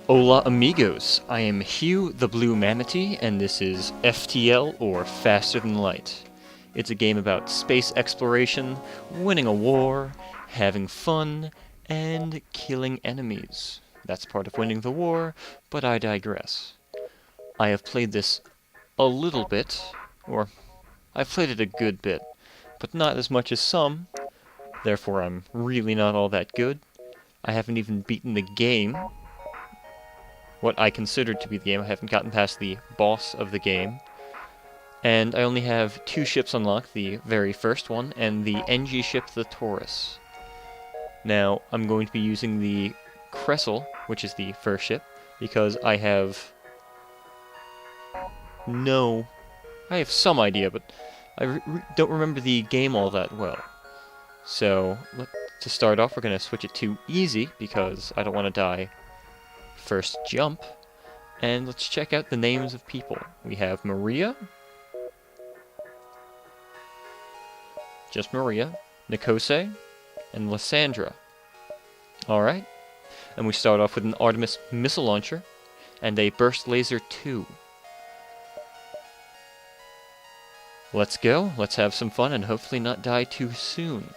Hola amigos, I am Hugh the Blue Manatee, and this is FTL, or Faster Than Light. It's a game about space exploration, winning a war, having fun, and killing enemies. That's part of winning the war, but I digress. I have played this a little bit, or I've played it a good bit, but not as much as some, therefore I'm really not all that good. I haven't even beaten the game. What I considered to be the game. I haven't gotten past the boss of the game. And I only have 2 ships unlocked, the very first one, and the NG ship, the Taurus. Now, I'm going to be using the Cressel, which is the first ship, because I have some idea, but I don't remember the game all that well. So, to start off, we're going to switch it to easy, because I don't want to die first jump. And let's check out the names of people. We have Maria, just Maria, Nikose, and Lysandra. Alright, and we start off with an Artemis missile launcher and a Burst Laser 2. Let's go, let's have some fun and hopefully not die too soon.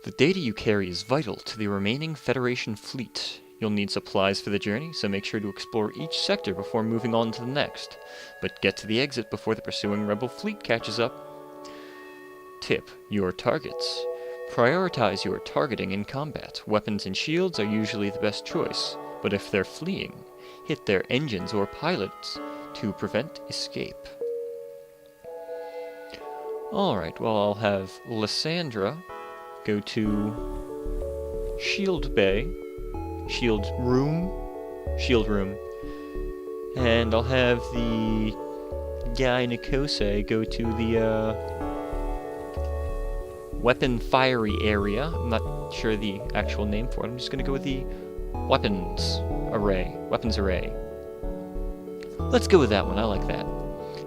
The data you carry is vital to the remaining Federation fleet. You'll need supplies for the journey, so make sure to explore each sector before moving on to the next. But get to the exit before the pursuing Rebel fleet catches up. Tip: your targets. Prioritize your targeting in combat. Weapons and shields are usually the best choice, but if they're fleeing, hit their engines or pilots to prevent escape. Alright, well, I'll have Lysandra go to Shield Bay, Shield Room, and I'll have the guy Nikose go to the Weapon Fiery area. I'm not sure the actual name for it. I'm just gonna go with the Weapons Array. Let's go with that one, I like that.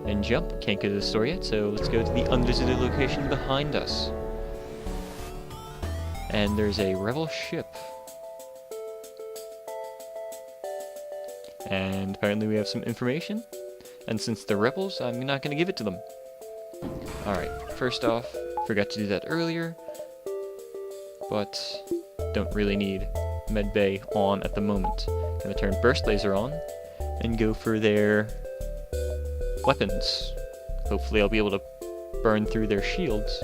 And jump, can't go to the store yet, so let's go to the unvisited location behind us. And there's a rebel ship. And apparently we have some information. And since they're rebels, I'm not going to give it to them. Alright, first off, forgot to do that earlier. But don't really need medbay on at the moment. Gonna turn Burst Laser on and go for their weapons. Hopefully I'll be able to burn through their shields.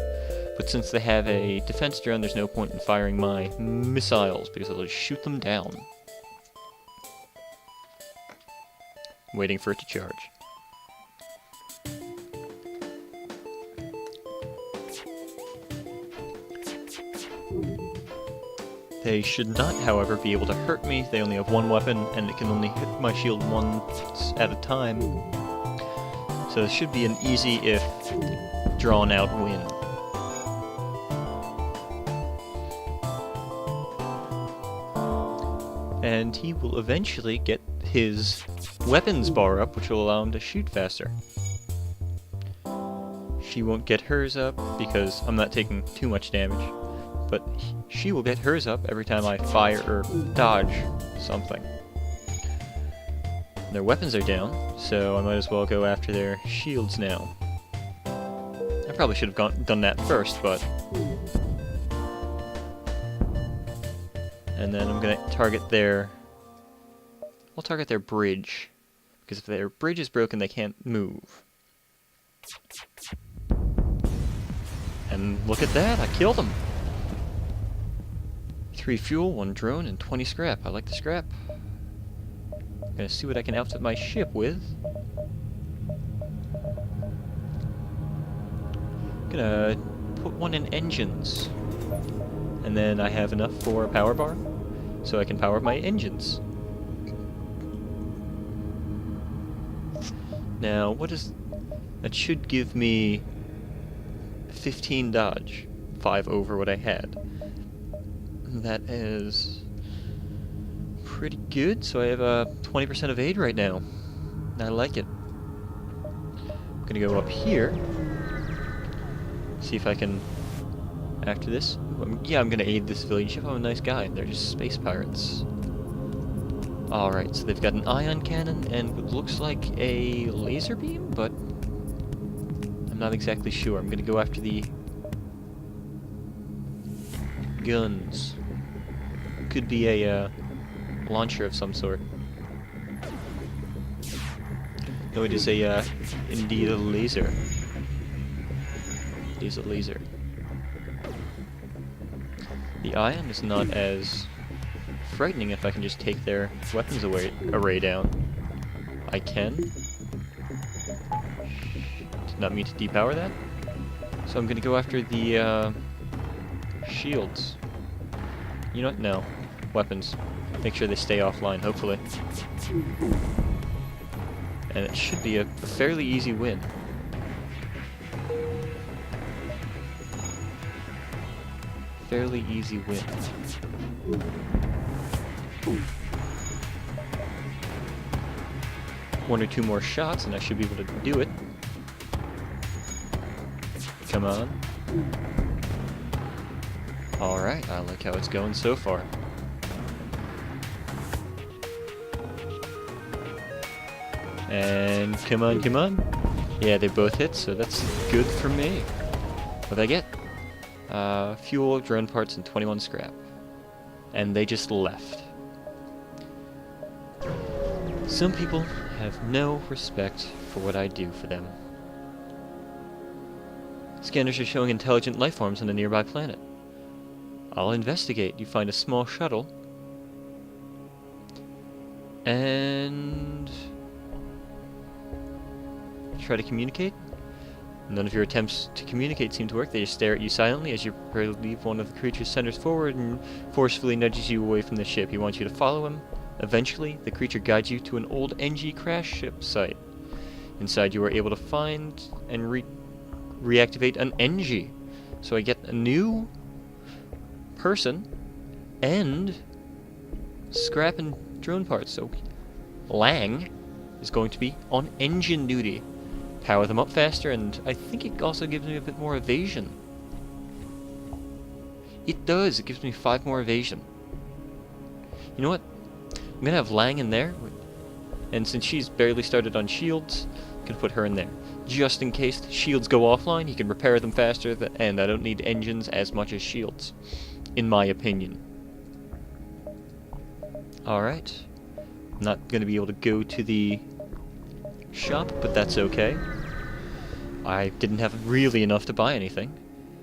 But since they have a defense drone, there's no point in firing my missiles, because I'll just shoot them down. Waiting for it to charge. They should not, however, be able to hurt me. They only have one weapon, and it can only hit my shield once at a time. So this should be an easy, if drawn-out win. And he will eventually get his weapons bar up, which will allow him to shoot faster. She won't get hers up because I'm not taking too much damage, but she will get hers up every time I fire or dodge something. Their weapons are down, so I might as well go after their shields now. I probably should have done that first, but... And then I'm gonna target their... I'll target their bridge, because if their bridge is broken, they can't move. And look at that, I killed them! 3 fuel, 1 drone, and 20 scrap. I like the scrap. I'm gonna see what I can outfit my ship with. Gonna put 1 in engines. And then I have enough for a power bar, so I can power up my engines. Now, what is... That should give me 15 dodge, 5 over what I had. That is pretty good, so I have a 20% of aid right now. I like it. I'm gonna go up here, see if I can, after this, yeah, I'm gonna aid the civilian ship. I'm a nice guy. They're just space pirates. Alright, so they've got an ion cannon and what looks like a laser beam, but I'm not exactly sure. I'm gonna go after the guns. Could be a launcher of some sort. No, it is indeed a laser. It is a laser. The ion is not as frightening if I can just take their weapons array down. I can. Did not mean to depower that. So I'm gonna go after the shields. You know what? No. Weapons. Make sure they stay offline, hopefully. And it should be a fairly easy win. Fairly easy win. One or two more shots and I should be able to do it. Come on. Alright, I like how it's going so far. And come on, come on. Yeah, they both hit, so that's good for me. What'd I get? Fuel, drone parts, and 21 scrap. And they just left. Some people have no respect for what I do for them. Scanners are showing intelligent life forms on a nearby planet. I'll investigate. You find a small shuttle. And try to communicate. None of your attempts to communicate seem to work. They just stare at you silently as you prepare to leave. One of the creatures centers forward and forcefully nudges you away from the ship. He wants you to follow him. Eventually, the creature guides you to an old NG crash ship site. Inside, you are able to find and reactivate an NG. So I get a new person and scrap and drone parts. So Lang is going to be on engine duty. Power them up faster, and I think it also gives me a bit more evasion. It does. It gives me 5 more evasion. You know what? I'm gonna have Lang in there, and since she's barely started on shields, I'm gonna put her in there. Just in case the shields go offline, he can repair them faster, and I don't need engines as much as shields, in my opinion. Alright. I'm not gonna be able to go to the shop, but that's okay. I didn't have really enough to buy anything.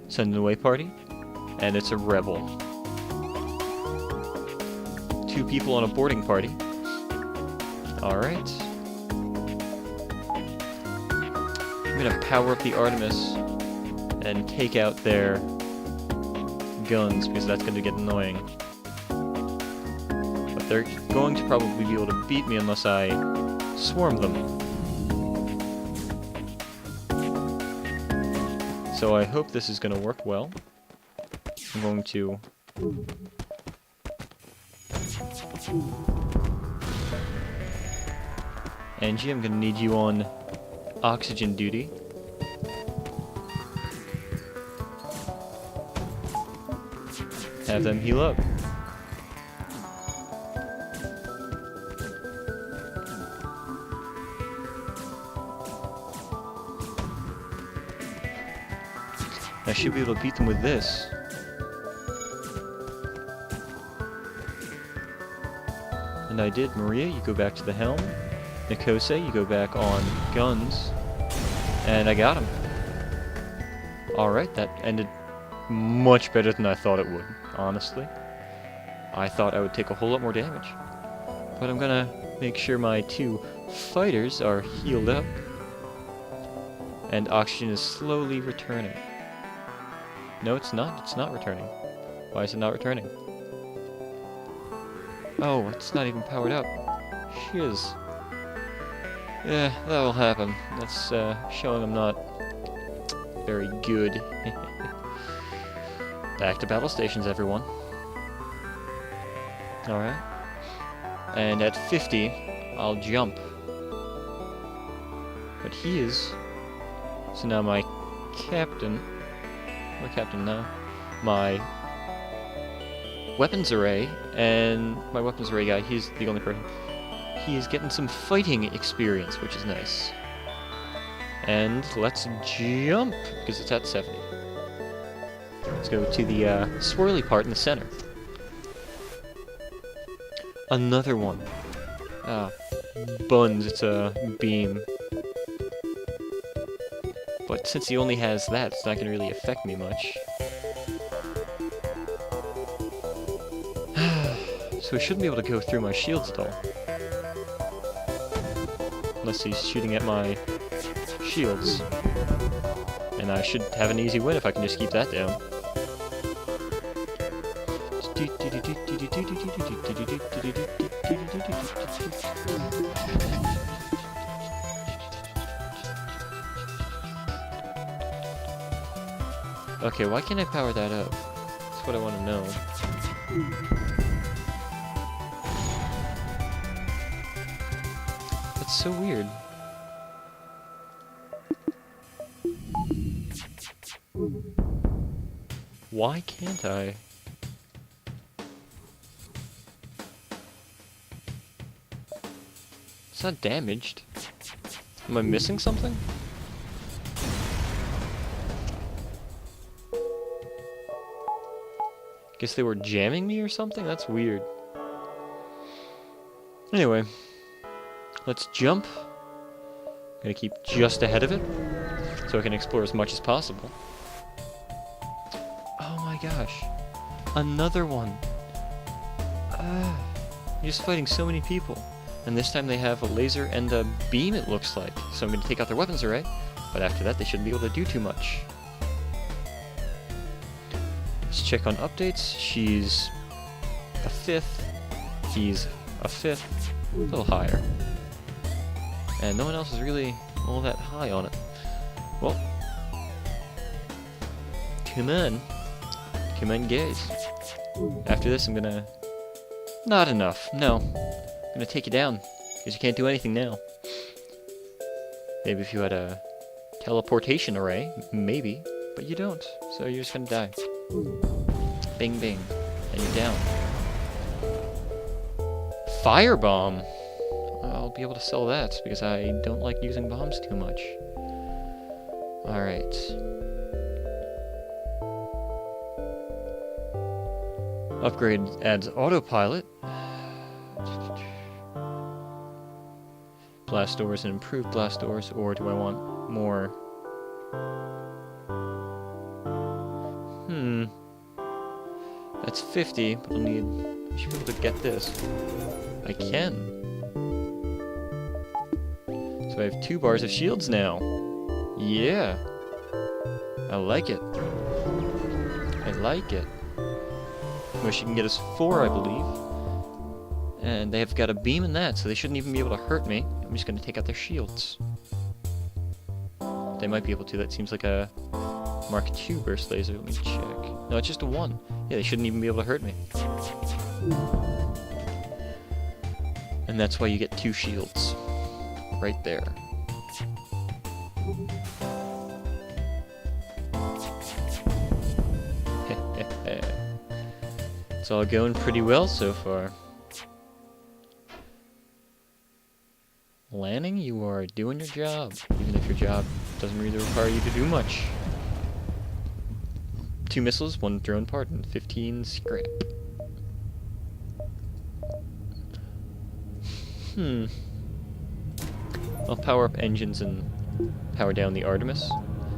Send an away party, and it's a rebel. 2 people on a boarding party. Alright. I'm gonna power up the Artemis and take out their guns, because that's gonna get annoying. But they're going to probably be able to beat me unless I swarm them. So I hope this is going to work well. I'm going to Angie, I'm going to need you on oxygen duty. Have them heal up. I should be able to beat them with this. And I did. Maria, you go back to the helm. Nikose, you go back on guns. And I got him. Alright, that ended much better than I thought it would, honestly. I thought I would take a whole lot more damage. But I'm gonna make sure my 2 fighters are healed up. And oxygen is slowly returning. No, it's not. It's not returning. Why is it not returning? Oh, it's not even powered up. Shiz. Yeah, that will happen. That's showing I'm not very good. Back to battle stations, everyone. Alright. And at 50, I'll jump. But he is... So now my captain... Or captain now. My weapons array, and my weapons array guy, he's the only person. he is getting some fighting experience, which is nice. And let's jump, because it's at 70. Let's go to the swirly part in the center. Another one. Ah, buns, it's a beam. But since he only has that, it's not going to really affect me much. So he shouldn't be able to go through my shields at all. Unless he's shooting at my shields. And I should have an easy win if I can just keep that down. Okay, why can't I power that up? That's what I want to know. That's so weird. Why can't I? It's not damaged. Am I missing something? Guess they were jamming me or something? That's weird. Anyway, let's jump. Gonna keep just ahead of it, so I can explore as much as possible. Oh my gosh. Another one. You're just fighting so many people. And this time they have a laser and a beam, it looks like. So I'm gonna take out their weapons array, but after that they shouldn't be able to do too much. Let's check on updates. She's a 5th. He's a 5th. A little higher. And no one else is really all that high on it. Well, come on. Come on, guys. After this, I'm gonna... Not enough. No. I'm gonna take you down. Because you can't do anything now. Maybe if you had a teleportation array. Maybe. But you don't. So you're just gonna die. Bing, bing. And you're down. Firebomb! I'll be able to sell that, because I don't like using bombs too much. Alright. Upgrade adds autopilot. Blast doors and improved blast doors, or do I want more? That's 50, but I'll need... I should be able to get this. I can. So I have 2 bars of shields now. Yeah. I like it. I like it. Wish you can get us 4, I believe. And they have got a beam in that, so they shouldn't even be able to hurt me. I'm just going to take out their shields. They might be able to. That seems like a Mark II burst laser. Let me check. No, it's just a 1. Yeah, they shouldn't even be able to hurt me. And that's why you get 2 shields. Right there. It's all going pretty well so far. Lanning, you are doing your job, even if your job doesn't really require you to do much. 2 missiles, 1 drone part, and 15 scrap. I'll power up engines and power down the Artemis,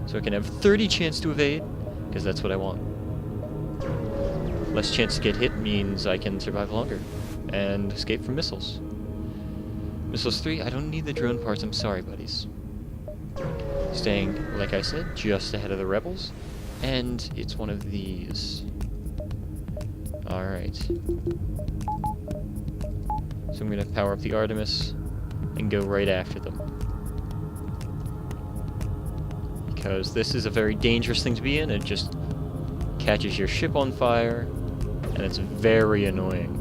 so I can have 30 chance to evade, because that's what I want. Less chance to get hit means I can survive longer, and escape from missiles. Missiles 3, I don't need the drone parts, I'm sorry, buddies. Staying, like I said, just ahead of the rebels, and it's one of these. Alright. So I'm gonna power up the Artemis and go right after them. Because this is a very dangerous thing to be in, it just catches your ship on fire, and it's very annoying.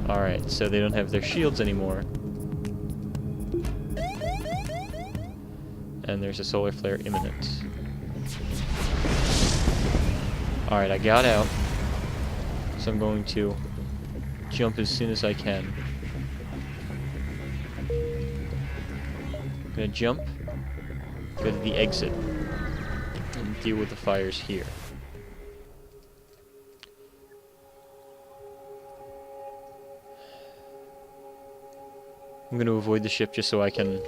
Alright, so they don't have their shields anymore. And there's a solar flare imminent. Alright, I got out. So I'm going to jump as soon as I can. I'm gonna jump, go to the exit, and deal with the fires here. I'm gonna avoid the ship just so I can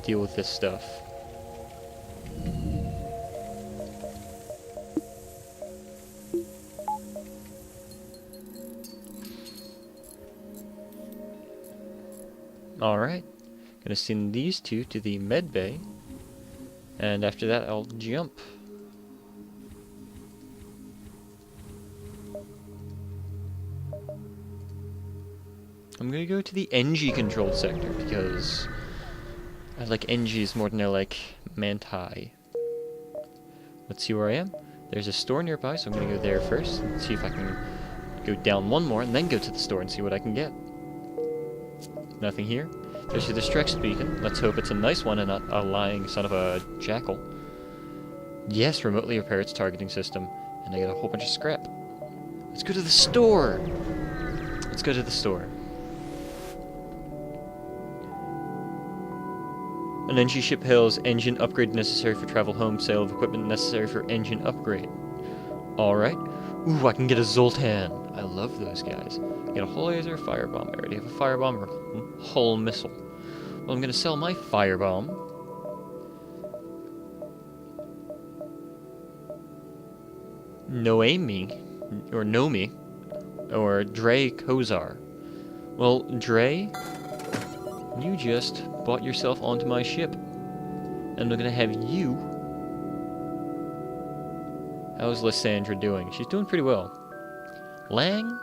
deal with this stuff. Alright, gonna send these two to the med bay, and after that I'll jump. I'm gonna go to the NG controlled sector because I like NGs more than I like Manti. Let's see where I am. There's a store nearby, so I'm gonna go there first and see if I can go down one more and then go to the store and see what I can get. Nothing here. There's your distress beacon. Let's hope it's a nice one and not a lying son of a jackal. Yes, remotely repair its targeting system. And I get a whole bunch of scrap. Let's go to the store! Let's go to the store. An NG ship hails engine upgrade necessary for travel home. Sale of equipment necessary for engine upgrade. Alright. Ooh, I can get a Zoltan. I love those guys. Get a hull laser, firebomb. I already have a firebomb or hull missile. Well, I'm gonna sell my firebomb. Noemi, or Dre Kozar. Well, Dre, you just bought yourself onto my ship. And I'm gonna have you... How's Lysandra doing? She's doing pretty well. Lang?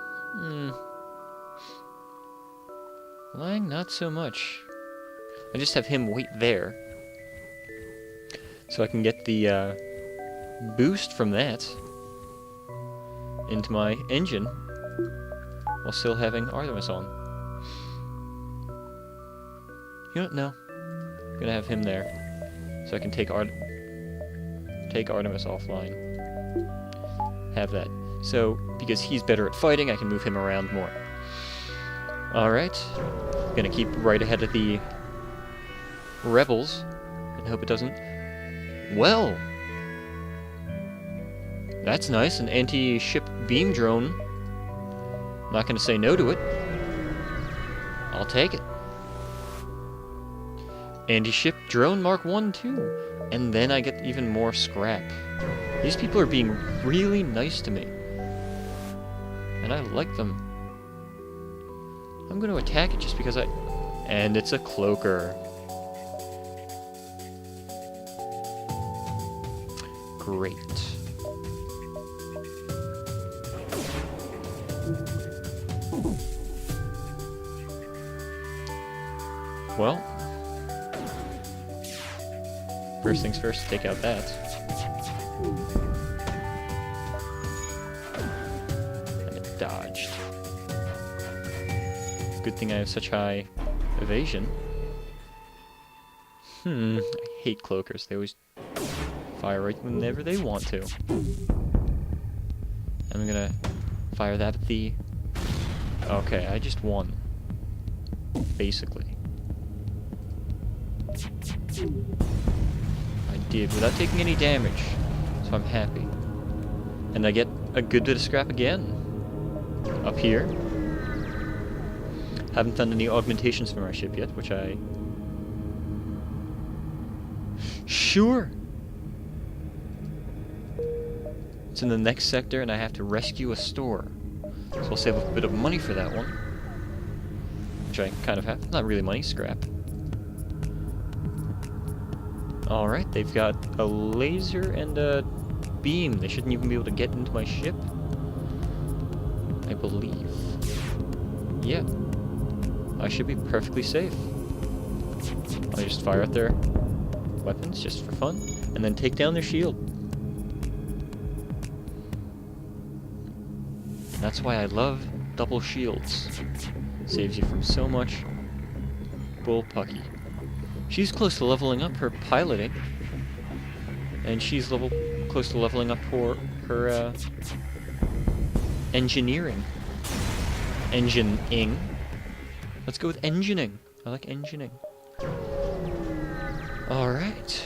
Lang, not so much. I just have him wait there. So I can get the boost from that into my engine while still having Artemis on. You know what? No. I'm gonna have him there. So I can take Artemis offline. Have that. So, because he's better at fighting, I can move him around more. Alright. Gonna keep right ahead of the rebels and hope it doesn't... Well! That's nice, an anti-ship beam drone. Not gonna say no to it. I'll take it. Anti-ship drone Mark 1 too. And then I get even more scrap. These people are being really nice to me. And I like them. I'm going to attack it just because I... And it's a cloaker. Great. Well... First things first, take out that. And it dodged. Good thing I have such high evasion. I hate cloakers. They always fire right whenever they want to. I'm gonna fire that at the... Okay, I just won. Basically. I did without taking any damage, so I'm happy. And I get a good bit of scrap again. Up here. Haven't done any augmentations for my ship yet, which I... Sure! It's in the next sector and I have to rescue a store. So I'll save a bit of money for that one. Which I kind of have. Not really money, scrap. Alright, they've got a laser and a beam. They shouldn't even be able to get into my ship. I believe. Yeah. I should be perfectly safe. I'll just fire at their weapons just for fun, and then take down their shield. That's why I love double shields. Saves you from so much bullpucky. She's close to leveling up her piloting, and she's close to leveling up her Engineering. Engineing. Let's go with engineering. I like engineering. Alright.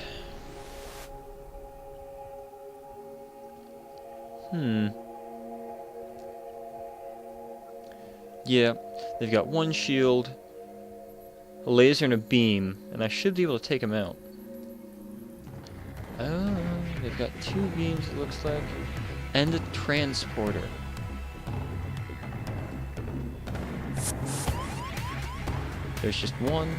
Yeah, they've got one shield, a laser and a beam, and I should be able to take them out. Oh, they've got 2 beams, it looks like, and a transporter. There's just one.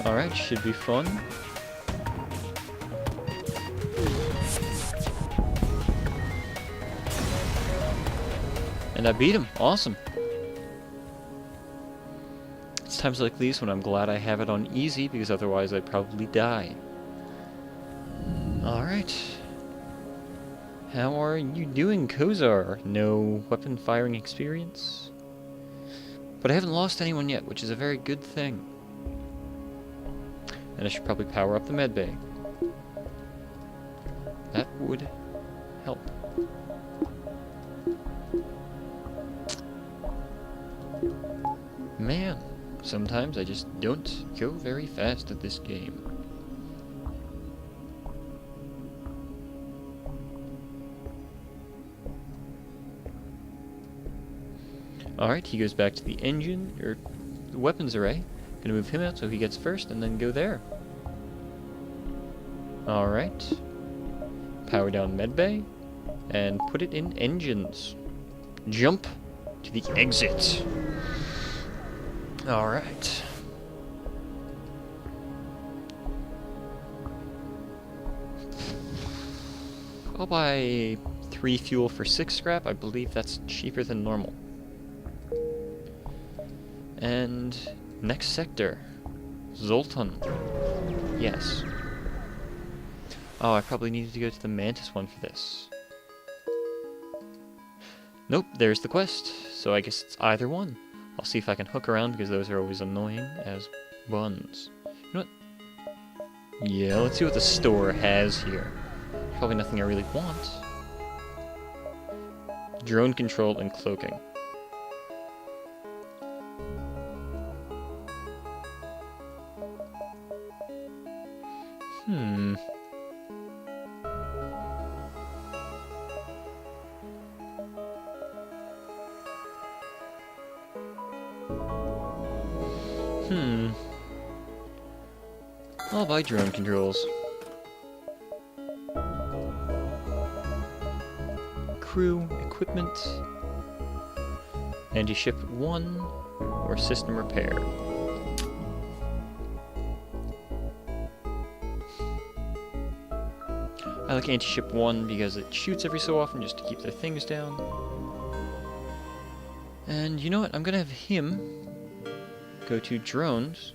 Alright, should be fun. And I beat him. Awesome. It's times like these when I'm glad I have it on easy, because otherwise I'd probably die. Alright. How are you doing, Kozar? No weapon firing experience? But I haven't lost anyone yet, which is a very good thing. And I should probably power up the medbay. That would help. Man, sometimes I just don't go very fast at this game. Alright, he goes back to the engine, or the weapons array. Gonna move him out so he gets first, and then go there. Alright. Power down medbay, and put it in engines. Jump to the exit. Alright. I'll buy 3 fuel for 6 scrap. I believe that's cheaper than normal. And next sector. Zoltan. Yes. Oh, I probably needed to go to the Mantis one for this. Nope, there's the quest. So I guess it's either one. I'll see if I can hook around, because those are always annoying as buns. You know what? Yeah, let's see what the store has here. Probably nothing I really want. Drone control and cloaking. I'll buy drone controls. Crew, equipment, anti-ship 1, or system repair. I like anti-ship 1 because it shoots every so often just to keep their things down. And you know what? I'm gonna have him go to drones,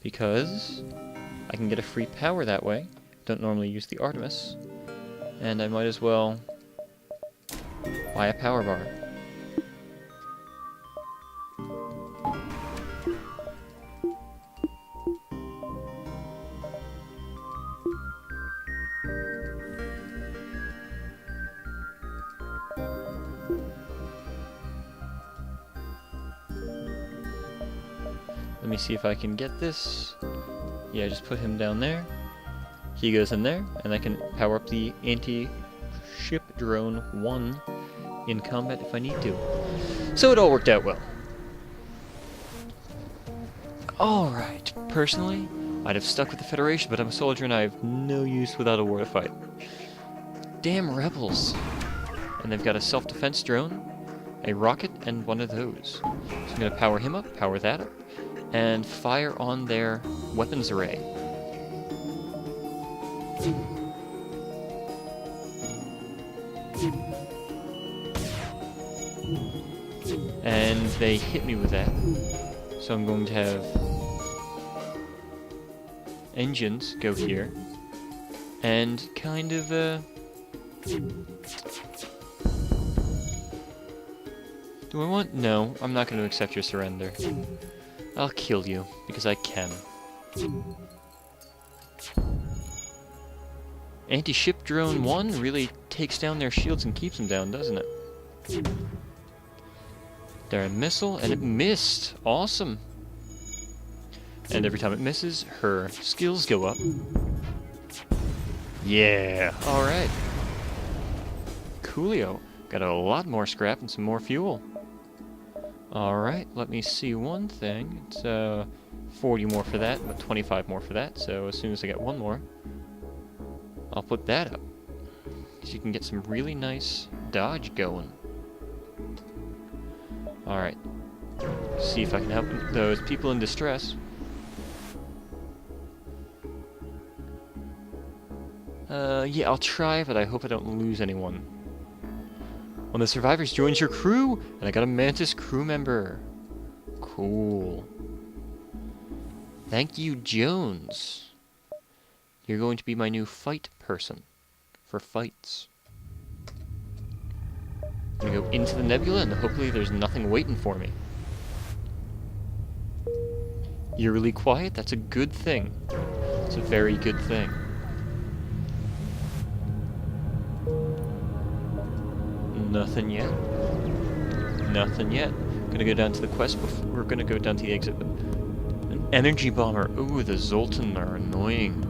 because I can get a free power that way. Don't normally use the Artemis. And I might as well buy a power bar. Let me see if I can get this. Yeah, just put him down there. He goes in there, and I can power up the anti-ship drone 1 in combat if I need to. So it all worked out well. Alright, personally, I'd have stuck with the Federation, but I'm a soldier and I have no use without a war to fight. Damn rebels! And they've got a self-defense drone, a rocket, and one of those. So I'm gonna power him up, power that up, and fire on their weapons array. And they hit me with that. So I'm going to have engines go here and kind of Do I want? No, I'm not going to accept your surrender. I'll kill you, because I can. Anti-ship drone 1 really takes down their shields and keeps them down, doesn't it? They're a missile, and it missed! Awesome! And every time it misses, her skills go up. Yeah! Alright. Coolio. Got a lot more scrap and some more fuel. Alright, let me see one thing. It's 40 more for that, but 25 more for that, so as soon as I get one more, I'll put that up. So you can get some really nice dodge going. Alright. See if I can help those people in distress. Yeah, I'll try, but I hope I don't lose anyone. One of the survivors joins your crew, and I got a Mantis crew member. Cool. Thank you, Jones. You're going to be my new fight person. For fights. I'm gonna go into the nebula, and hopefully there's nothing waiting for me. You're really quiet? That's a good thing. It's a very good thing. Nothing yet. Nothing yet. Gonna go down to the quest before we're gonna go down to the exit. An energy bomber. Ooh, the Zoltan are annoying.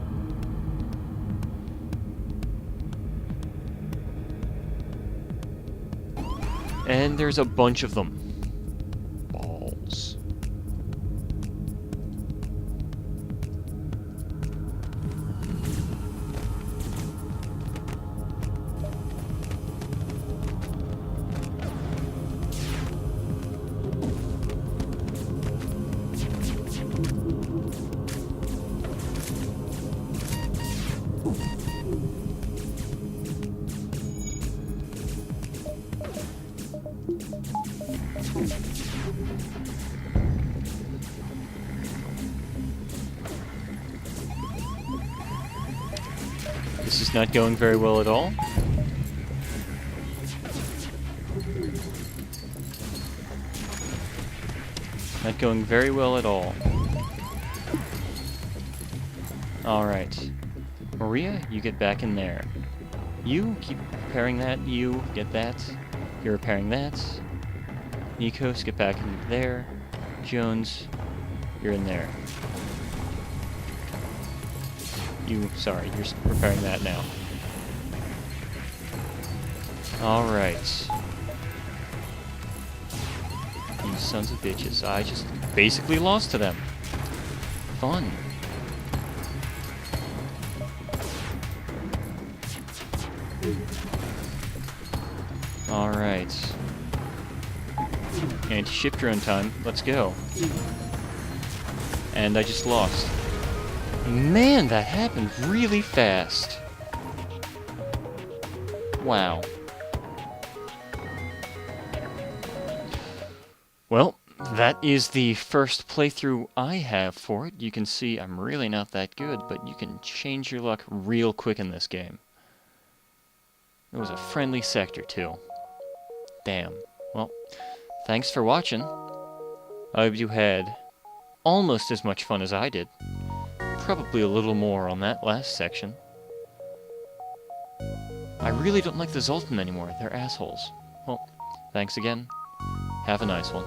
And there's a bunch of them. Balls. This is not going very well at all. Not going very well at all. Alright. Maria, you get back in there. You, keep repairing that. You, get that. You're repairing that. Nikos, get back in there. Jones, you're in there. You, sorry, you're repairing that now. Alright. You sons of bitches. I just basically lost to them. Fun. Alright. Anti-ship drone time. Let's go. And I just lost. Man, that happened really fast. Wow. Well, that is the first playthrough I have for it. You can see I'm really not that good, but you can change your luck real quick in this game. It was a friendly sector, too. Damn. Well, thanks for watching. I hope you had almost as much fun as I did. Probably a little more on that last section. I really don't like the Zoltan anymore. They're assholes. Well, thanks again. Have a nice one.